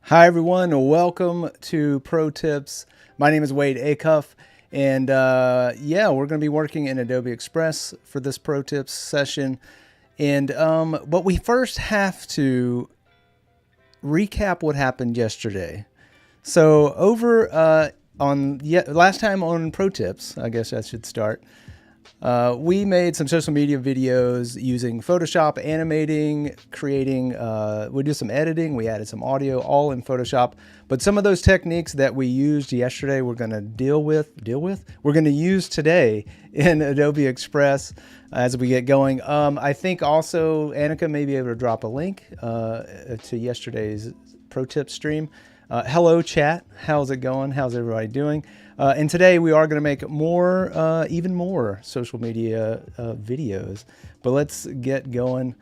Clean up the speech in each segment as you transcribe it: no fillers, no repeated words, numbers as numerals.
Hi everyone, welcome to Pro Tips. My name is Wade Acuff, and yeah, we're going to be working in Adobe Express for this Pro Tips session. And but we first have to recap what happened yesterday. So over last time on Pro Tips, I guess I should start. We made some social media videos using Photoshop, animating, creating, we did some editing, we added some audio, all in Photoshop. But some of those techniques that we used yesterday, we're going to we're going to use today in Adobe Express as we get going. I think also Annika may be able to drop a link to yesterday's Pro Tip stream. Hello chat, how's it going? How's everybody doing? And today we are going to make even more social media videos, but let's get going.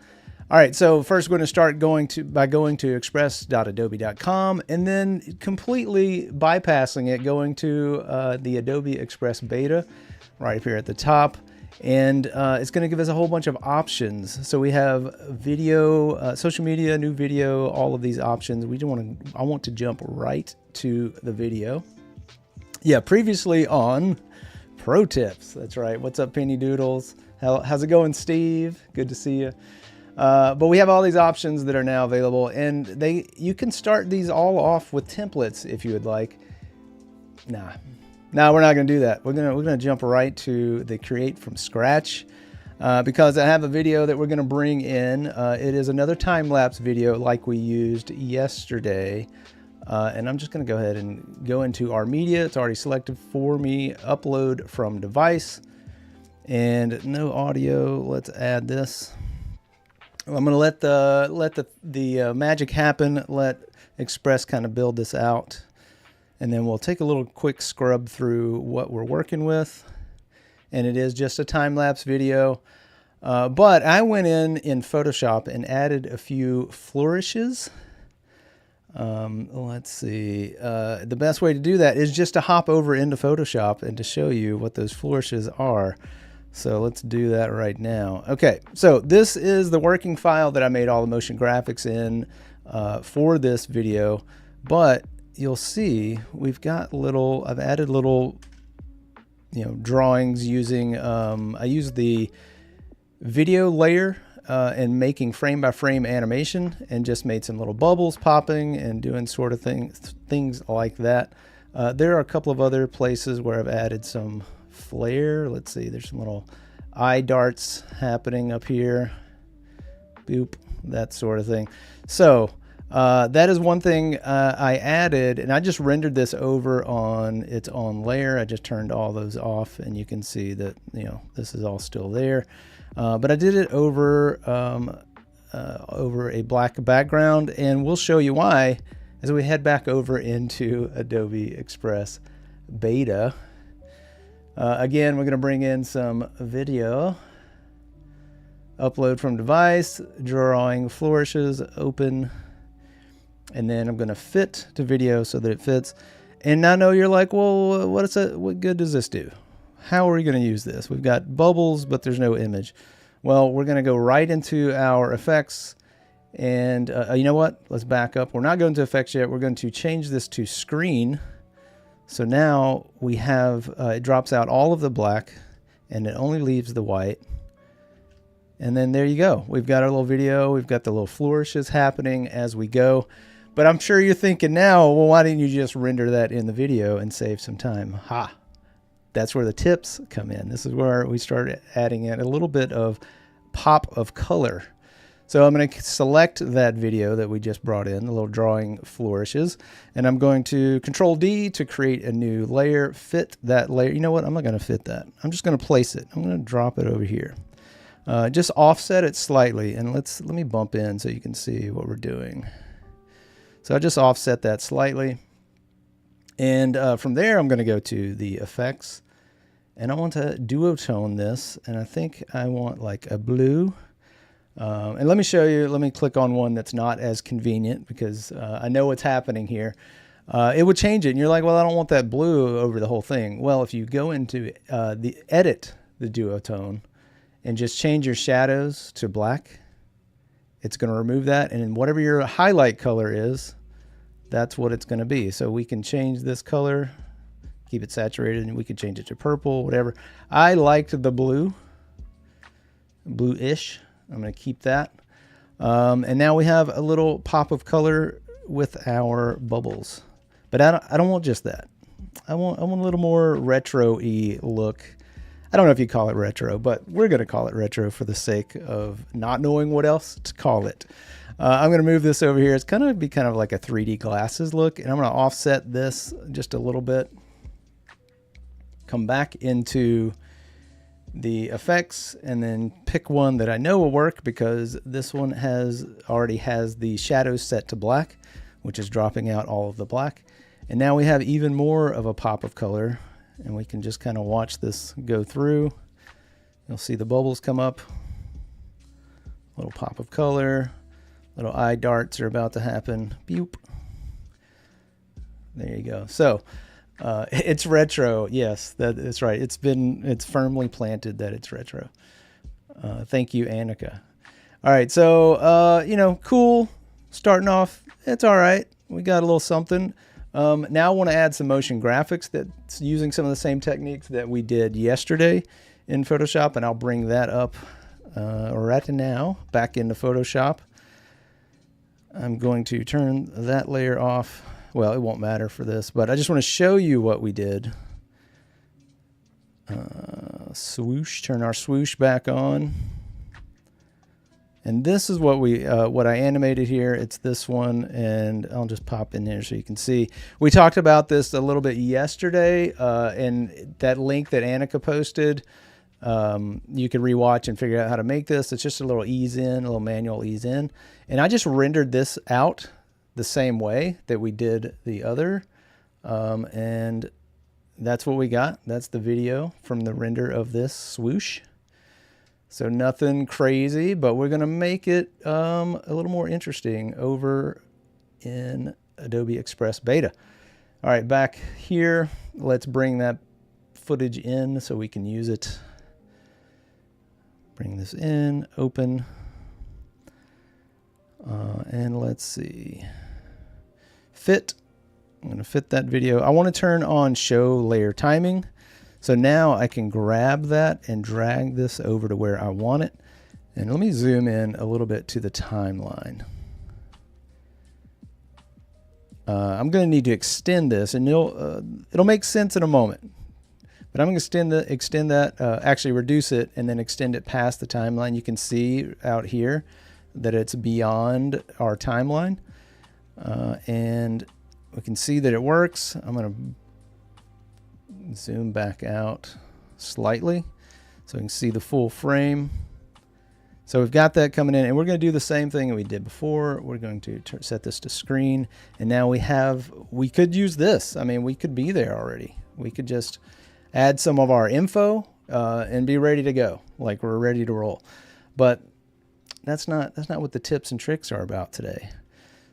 All right, so first we're going to start by going to express.adobe.com and then completely bypassing it, going to the Adobe Express beta right here at the top. And it's going to give us a whole bunch of options. So we have video, social media, new video, all of these options. I want to jump right to the video. Yeah, previously on Pro Tips. That's right. What's up, Penny Doodles? How's it going, Steve? Good to see you. But we have all these options that are now available, and you can start these all off with templates if you would like. No, we're not going to do that. We're gonna jump right to the create from scratch because I have a video that we're going to bring in. It is another time-lapse video like we used yesterday. And I'm just going to go ahead and go into our media. It's already selected for me. Upload from device. And no audio. Let's add this. I'm going to let the magic happen. Let Express kind of build this out. And then we'll take a little quick scrub through what we're working with. And it is just a time-lapse video. But I went in Photoshop and added a few flourishes. Let's see. The best way to do that is just to hop over into Photoshop and to show you what those flourishes are. So let's do that right now. Okay, so this is the working file that I made all the motion graphics in for this video. But you'll see we've got I've added little, drawings using, I used the video layer and making frame by frame animation and just made some little bubbles popping and doing sort of things like that. There are a couple of other places where I've added some flair. Let's see, there's some little eye darts happening up here. Boop, that sort of thing. So that is one thing I added, and I just rendered this over on its own layer. I just turned all those off, and you can see that this is all still there. But I did it over a black background, and we'll show you why as we head back over into Adobe Express beta. Again, we're going to bring in some video. Upload from device, drawing flourishes, open. And then I'm going to fit to video so that it fits. And I know you're like, well, what good does this do? How are we going to use this? We've got bubbles, but there's no image. Well, we're going to go right into our effects. And you know what? Let's back up. We're not going to effects yet. We're going to change this to screen. So now we have, it drops out all of the black and it only leaves the white. And then there you go. We've got our little video. We've got the little flourishes happening as we go. But I'm sure you're thinking now, well, why didn't you just render that in the video and save some time? Ha! That's where the tips come in. This is where we start adding in a little bit of pop of color. So I'm going to select that video that we just brought in, the little drawing flourishes, and I'm going to Control D to create a new layer, fit that layer. You know what? I'm not going to fit that. I'm just going to place it. I'm going to drop it over here. Just offset it slightly, and let me bump in so you can see what we're doing. So I just offset that slightly. And from there, I'm going to go to the effects, and I want to duotone this, and I think I want like a blue. And let me show you, let me click on one that's not as convenient because I know what's happening here. It would change it, and you're like, well, I don't want that blue over the whole thing. Well, if you go into edit the duotone and just change your shadows to black, it's going to remove that, and whatever your highlight color is, that's what it's going to be. So we can change this color, keep it saturated, and we can change it to purple, whatever. I liked the blue, blue-ish. I'm going to keep that. And now we have a little pop of color with our bubbles. But I don't want just that. I want a little more retro-y look. I don't know if you call it retro, but we're going to call it retro for the sake of not knowing what else to call it. I'm going to move this over here. It's going to be kind of like a 3D glasses look, and I'm going to offset this just a little bit. Come back into the effects and then pick one that I know will work, because this one already has the shadows set to black, which is dropping out all of the black. And now we have even more of a pop of color, and we can just kind of watch this go through. You'll see the bubbles come up, little pop of color, little eye darts are about to happen. Boop. There you go. So it's retro. Yes, that's right. It's firmly planted that it's retro. Thank you, Acuff. All right. So, cool. Starting off, it's all right. We got a little something. Now I want to add some motion graphics that's using some of the same techniques that we did yesterday in Photoshop, and I'll bring that up right now back into Photoshop. I'm going to turn that layer off. Well, it won't matter for this, but I just want to show you what we did. Swoosh, turn our swoosh back on. And this is what I animated here. It's this one, and I'll just pop in there so you can see. We talked about this a little bit yesterday, and that link that Acuff posted, you can rewatch and figure out how to make this. It's just a little ease in, a little manual ease in. And I just rendered this out the same way that we did the other, and that's what we got. That's the video from the render of this swoosh. So nothing crazy, but we're going to make it a little more interesting over in Adobe Express Beta. All right, back here, let's bring that footage in so we can use it. Bring this in, open, and let's see. Fit. I'm going to fit that video. I want to turn on show layer timing. So now I can grab that and drag this over to where I want it. And let me zoom in a little bit to the timeline. I'm going to need to extend this, and it'll make sense in a moment. But I'm going to extend that, actually reduce it, and then extend it past the timeline. You can see out here that it's beyond our timeline. And we can see that it works. I'm going to zoom back out slightly so we can see the full frame. So we've got that coming in, and we're going to do the same thing that we did before. We're going to set this to screen, and now we could use this. I mean, we could be there already. We could just add some of our info and be ready to go, like we're ready to roll. But that's not what the tips and tricks are about today.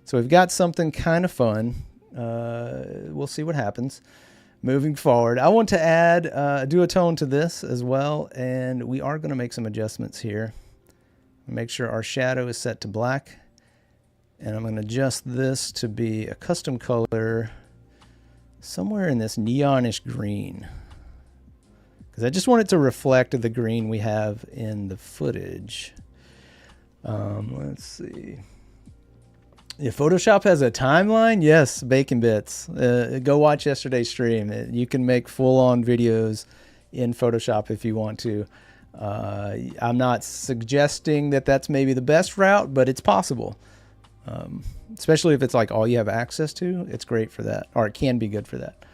So we've got something kind of fun. We'll see what happens. Moving forward, I want to add a duotone to this as well, and we are going to make some adjustments here. Make sure our shadow is set to black, and I'm going to adjust this to be a custom color somewhere in this neonish green, because I just want it to reflect the green we have in the footage. Let's see. Yeah, Photoshop has a timeline. Yes, Bacon Bits. Go watch yesterday's stream. You can make full-on videos in Photoshop if you want to. I'm not suggesting that that's maybe the best route, but it's possible. Especially if it's like all you have access to. It's great for that, or it can be good for that.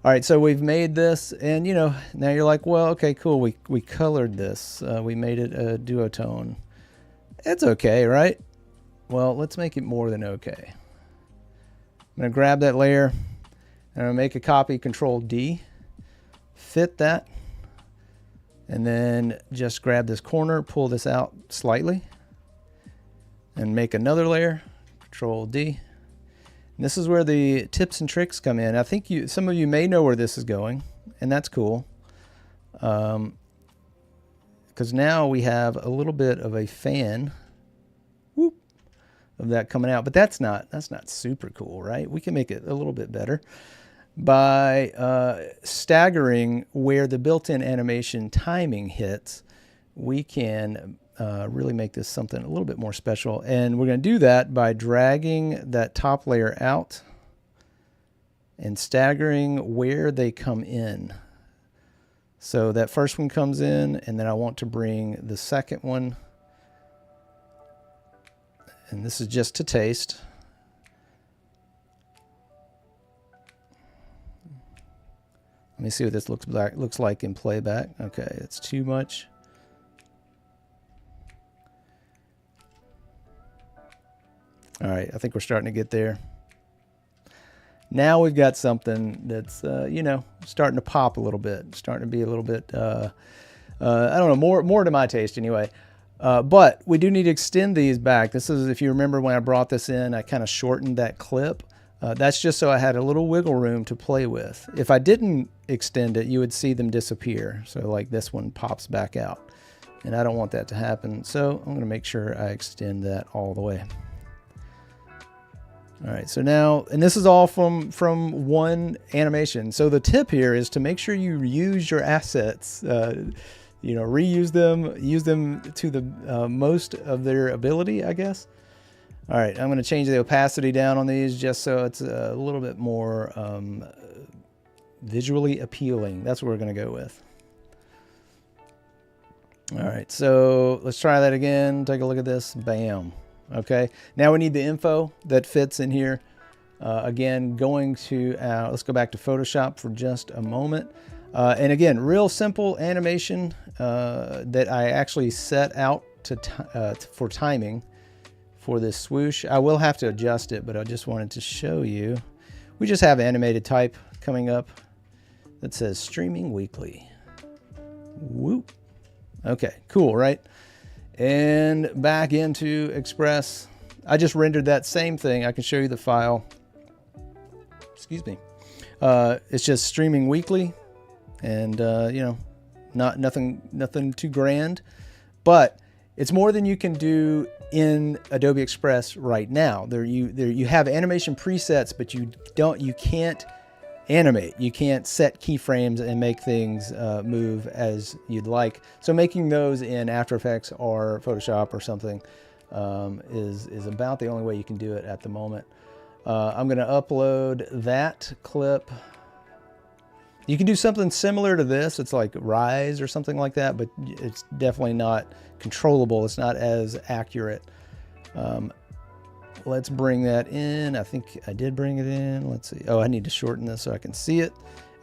All right, so we've made this, and now you're like, well, okay, cool. We colored this. We made it a duotone. It's okay, right? Well, let's make it more than okay. I'm going to grab that layer, and I'm going to make a copy, Control D, fit that, and then just grab this corner, pull this out slightly, and make another layer, Control D. And this is where the tips and tricks come in. I think some of you may know where this is going, and that's cool. Because now we have a little bit of a fan. Whoop. of that coming out. But that's not super cool, right? We can make it a little bit better by staggering where the built-in animation timing hits. We can really make this something a little bit more special. And we're going to do that by dragging that top layer out and staggering where they come in. So that first one comes in, and then I want to bring the second one, and this is just to taste. Let me see what this looks like in playback. Okay, it's too much. All right, I think we're starting to get there. Now we've got something that's, you know, starting to pop a little bit, starting to be a little bit, I don't know, more to my taste anyway. But we do need to extend these back. This is, if you remember when I brought this in, I kind of shortened that clip. That's just so I had a little wiggle room to play with. If I didn't extend it, you would see them disappear. So like this one pops back out. And I don't want that to happen. So I'm going to make sure I extend that all the way. All right, so now, and this is all from one animation. So the tip here is to make sure you use your assets, you know, reuse them, use them to the most of their ability, I guess. All right, I'm going to change the opacity down on these just so it's a little bit more visually appealing. That's what we're going to go with. All right, so let's try that again. Take a look at this. Bam. Okay, now we need the info that fits in here. Again, going to let's go back to Photoshop for just a moment. And again, real simple animation that I actually set out for timing for this swoosh. I will have to adjust it, but I just wanted to show you. We just have animated type coming up that says streaming weekly. Whoop. Okay, cool, right? And back into Express. I just rendered that same thing. I can show you the file. Excuse me. It's just streaming weekly, and you know, nothing too grand, but it's more than you can do in Adobe Express right now. You have animation presets, but you can't animate. You can't set keyframes and make things move as you'd like. So making those in After Effects or Photoshop or something is about the only way you can do it at the moment. I'm going to upload that clip. You can do something similar to this. It's like Rise or something like that, but it's definitely not controllable. It's not as accurate. Let's bring that in. I think I did bring it in. Let's see. Oh, I need to shorten this so I can see it.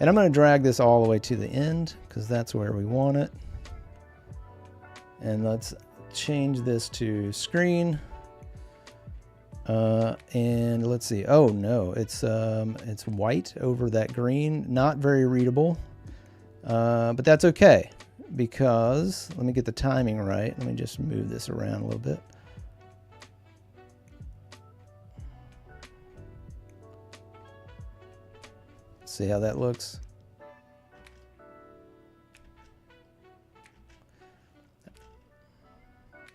And I'm going to drag this all the way to the end because that's where we want it. And let's change this to screen. And let's see. Oh no, it's white over that green. Not very readable. But that's okay because let me get the timing right. Let me just move this around a little bit. See how that looks.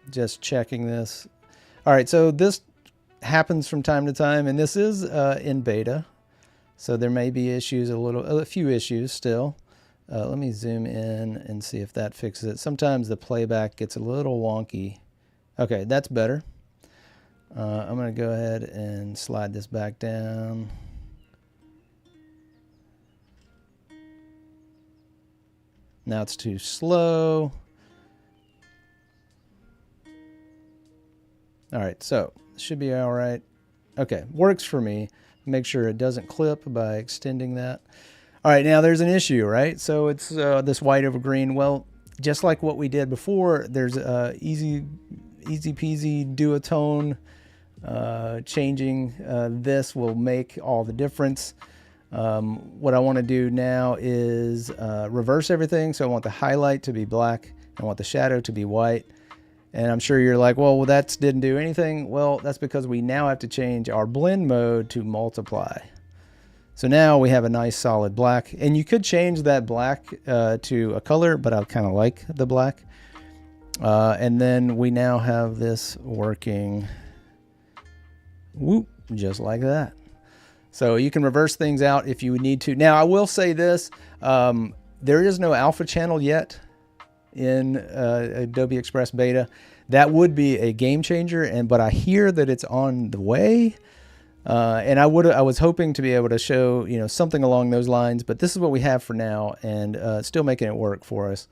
Just checking this. All right, so this happens from time to time, and this is in beta, so there may be issues, a few issues still. Let me zoom in and see if that fixes it. Sometimes the playback gets a little wonky. Okay, that's better. I'm going to go ahead and slide this back down. Now it's too slow. All right, so should be all right. Okay, works for me. Make sure it doesn't clip by extending that. All right, now there's an issue, right? So it's this white over green. Well, just like what we did before, there's easy peasy duotone. Changing this will make all the difference. What I want to do now is reverse everything. So I want the highlight to be black. I want the shadow to be white. And I'm sure you're like, well, that didn't do anything. Well, that's because we now have to change our blend mode to multiply. So now we have a nice solid black. And you could change that black to a color, but I kind of like the black. And then we now have this working Whoop, just like that. So you can reverse things out if you need to. Now, I will say this, there is no alpha channel yet in Adobe Express beta. That would be a game changer, but I hear that it's on the way. And I was hoping to be able to show, something along those lines, but this is what we have for now, and still making it work for us.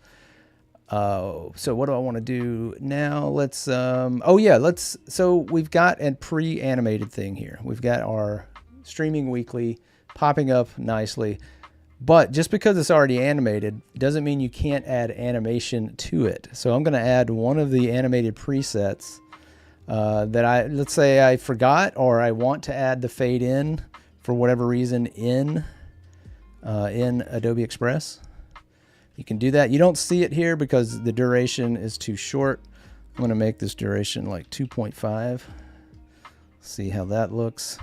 So what do I want to do now? Let's, so we've got a pre-animated thing here. We've got our streaming weekly popping up nicely, but just because it's already animated doesn't mean you can't add animation to it. So I'm going to add one of the animated presets that let's say I forgot, or I want to add the fade in for whatever reason in Adobe Express. You can do that. You don't see it here because the duration is too short. I'm going to make this duration like 2.5. See how that looks.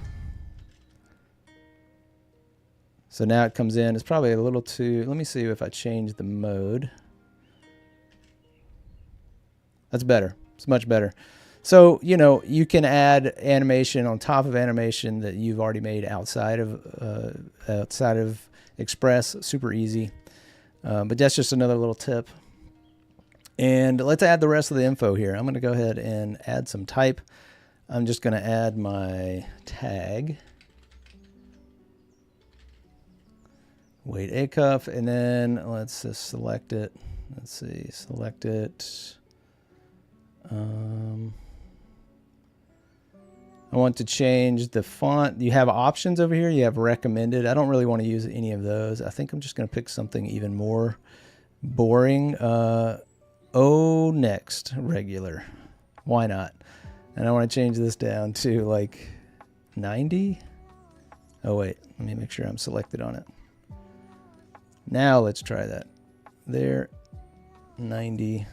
So now it comes in. It's probably a little too, let me see if I change the mode. That's better. It's much better. So, you can add animation on top of animation that you've already made outside of Express. Super easy. But that's just another little tip. And let's add the rest of the info here. I'm going to go ahead and add some type. I'm just going to add my tag. Wait, Acuff, and then let's just select it. Let's see, select it. I want to change the font. You have options over here. You have recommended. I don't really want to use any of those. I think I'm just going to pick something even more boring. Next, regular. Why not? And I want to change this down to like 90. Oh, wait. Let me make sure I'm selected on it. Now let's try that. There, 90.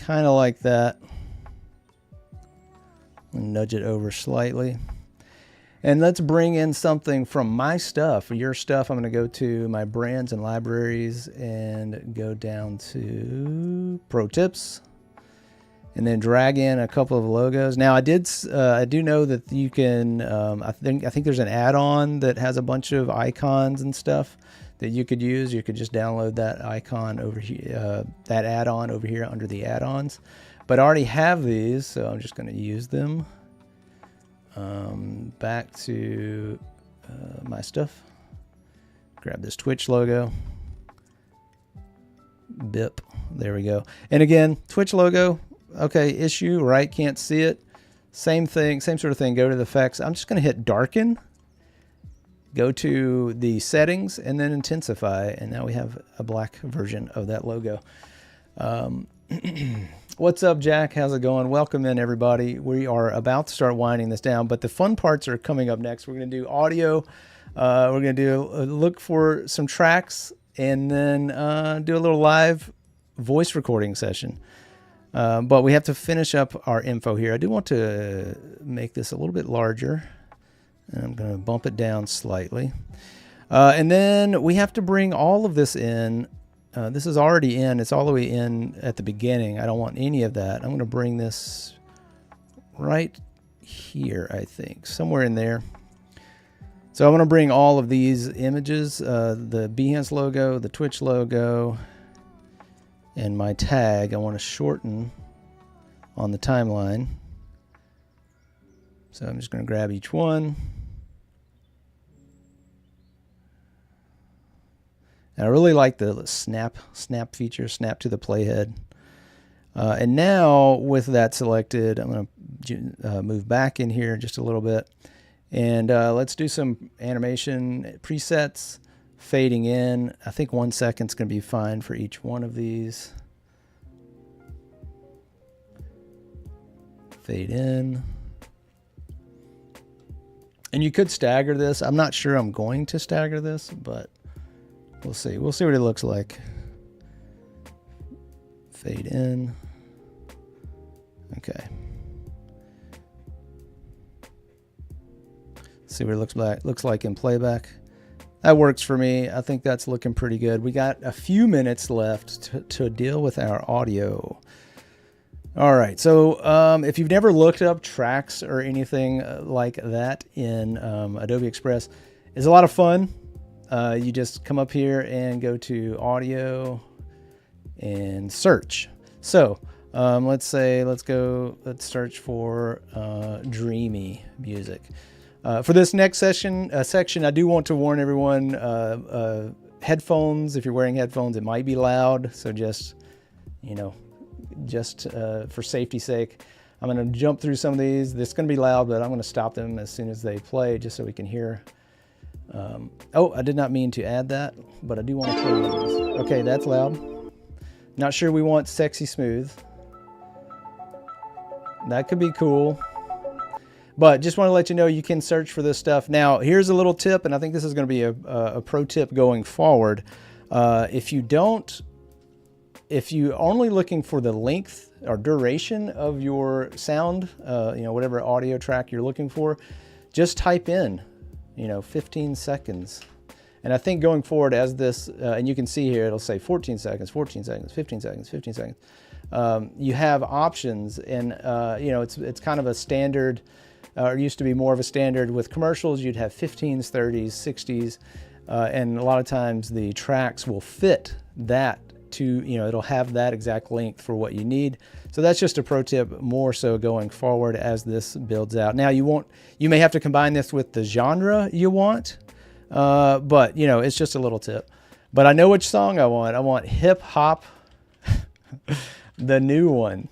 Kind of like that. Nudge it over slightly. And let's bring in something from my stuff, your stuff. I'm going to go to my brands and libraries and go down to Pro Tips. And then drag in a couple of logos. Now I do know that you can, I think there's an add-on that has a bunch of icons and stuff that you could use. You could just download that icon over here, that add-on over here under the add-ons. But I already have these, so I'm just going to use them. Back to my stuff. Grab this Twitch logo. Bip. There we go. And again, Twitch logo. Okay, issue, right? Can't see it. Same thing, same sort of thing. Go to the effects. I'm just going to hit darken. Go to the settings and then intensify. And now we have a black version of that logo. What's up, Jack? How's it going? Welcome in, everybody. We are about to start winding this down, but the fun parts are coming up next. We're going to do audio. We're going to do look for some tracks and then do a little live voice recording session. But we have to finish up our info here. I do want to make this a little bit larger. And I'm going to bump it down slightly. And then we have to bring all of this in. This is already in. It's all the way in at the beginning. I don't want any of that. I'm going to bring this right here, I think. Somewhere in there. So I want to bring all of these images, the Behance logo, the Twitch logo, and my tag. I want to shorten on the timeline. So I'm just going to grab each one. And I really like the snap feature, snap to the playhead. And now with that selected, I'm going to move back in here just a little bit. And let's do some animation presets, fading in. I think 1 second's going to be fine for each one of these. Fade in. And you could stagger this. I'm not sure I'm going to stagger this, but we'll see. We'll see what it looks like. Fade in. Okay. See what it looks like in playback. That works for me. I think that's looking pretty good. We got a few minutes left to deal with our audio. All right, so if you've never looked up tracks or anything like that in Adobe Express, it's a lot of fun. You just come up here and go to audio and search. So let's search for dreamy music. For this next section, I do want to warn everyone, headphones, if you're wearing headphones, it might be loud. So just for safety's sake, I'm going to jump through some of these. This is going to be loud, but I'm going to stop them as soon as they play, just so we can hear. Oh, I did not mean to add that, but I do want to play these. Okay, that's loud. Not sure we want sexy smooth. That could be cool. But just want to let you know you can search for this stuff. Now, here's a little tip, and I think this is going to be a pro tip going forward. If you're only looking for the length or duration of your sound, whatever audio track you're looking for, just type in, 15 seconds. And I think going forward as this, and you can see here, it'll say 14 seconds, 14 seconds, 15 seconds, 15 seconds. You have options, and, it's kind of a standard, or it used to be more of a standard with commercials. You'd have 15s, 30s, 60s, and a lot of times the tracks will fit that to, it'll have that exact length for what you need. So that's just a pro tip, more so going forward as this builds out. Now you may have to combine this with the genre you want, but it's just a little tip. But I know which song I want. I want hip hop, the new one.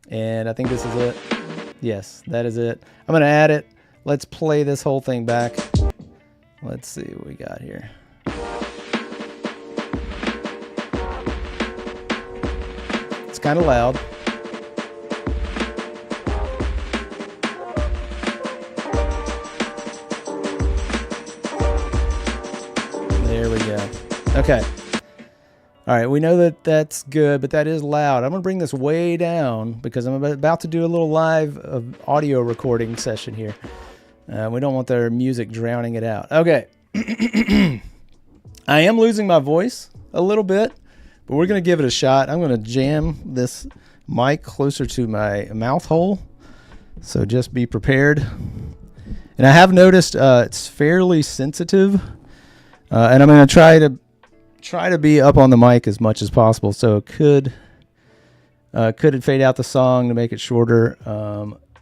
And I think this is it. Yes, that is it. I'm gonna add it. Let's play this whole thing back. Let's see what we got here. Kind of loud. There we go. Okay. All right, we know that that's good, but that is loud. I'm going to bring this way down because I'm about to do a little live audio recording session here. We don't want their music drowning it out. Okay. I am losing my voice a little bit, but we're going to give it a shot. I'm going to jam this mic closer to my mouth hole, so just be prepared. And I have noticed it's fairly sensitive, and I'm going to try to be up on the mic as much as possible. So could it fade out the song to make it shorter?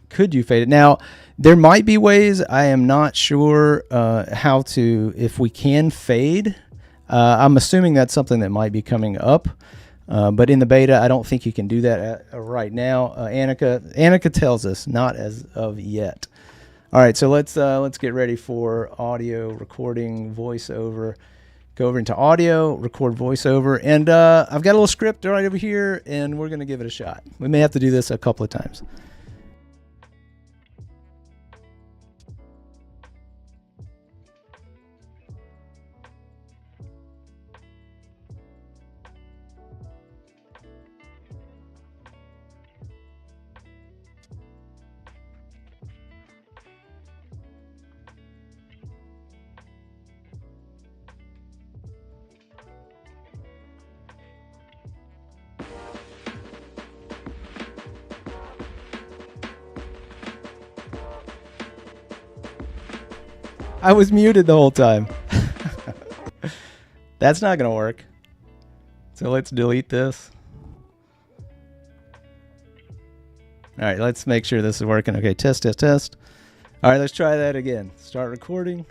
Could you fade it? Now, there might be ways. I am not sure if we can fade. I'm assuming that's something that might be coming up, but in the beta, I don't think you can do that right now. Annika tells us not as of yet. All right, so let's get ready for audio recording, voiceover. Go over into audio, record voiceover, and I've got a little script right over here, and we're going to give it a shot. We may have to do this a couple of times. I was muted the whole time. That's not going to work. So let's delete this. All right, let's make sure this is working. Okay, test. All right, let's try that again. Start recording.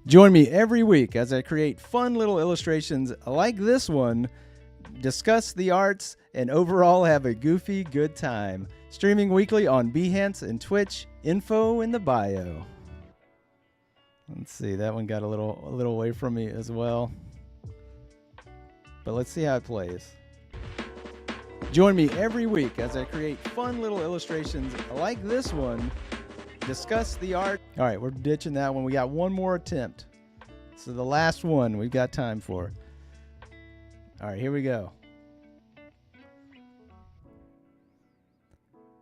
Join me every week as I create fun little illustrations like this one, discuss the arts, and overall have a goofy good time. Streaming weekly on Behance and Twitch. Info in the bio. Let's see, that one got a little away from me as well. But let's see how it plays. Join me every week as I create fun little illustrations like this one, discuss the art. All right, we're ditching that one. We got one more attempt. So the last one we've got time for. All right, here we go.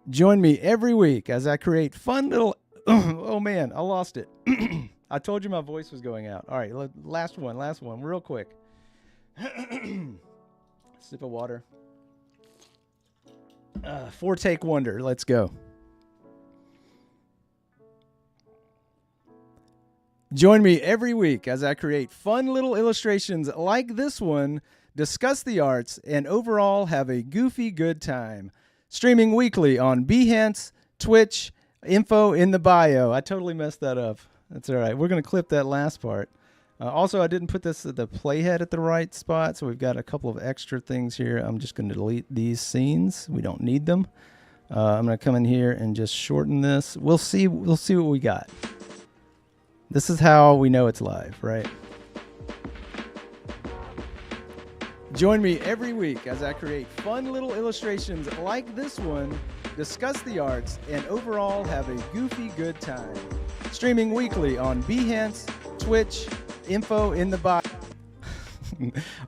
Join me every week as I create fun little... Oh, man, I lost it. I told you my voice was going out. All right, last one, real quick. Sip of water. 4-take wonder. Let's go. Join me every week as I create fun little illustrations like this one, discuss the arts, and overall have a goofy good time. Streaming weekly on Behance, Twitch, info in the bio. I totally messed that up. That's all right. We're going to clip that last part. Also, I didn't put the playhead at the right spot, so we've got a couple of extra things here. I'm just going to delete these scenes. We don't need them. I'm going to come in here and just shorten this. We'll see what we got. This is how we know it's live, right? Join me every week as I create fun little illustrations like this one, discuss the arts, and overall have a goofy good time. Streaming weekly on Behance, Twitch, info in the bio.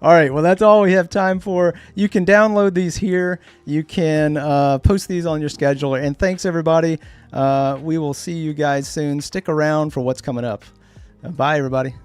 All right, well, that's all we have time for. You can download these here. You can post these on your scheduler. And thanks, everybody. We will see you guys soon. Stick around for what's coming up. Bye, everybody.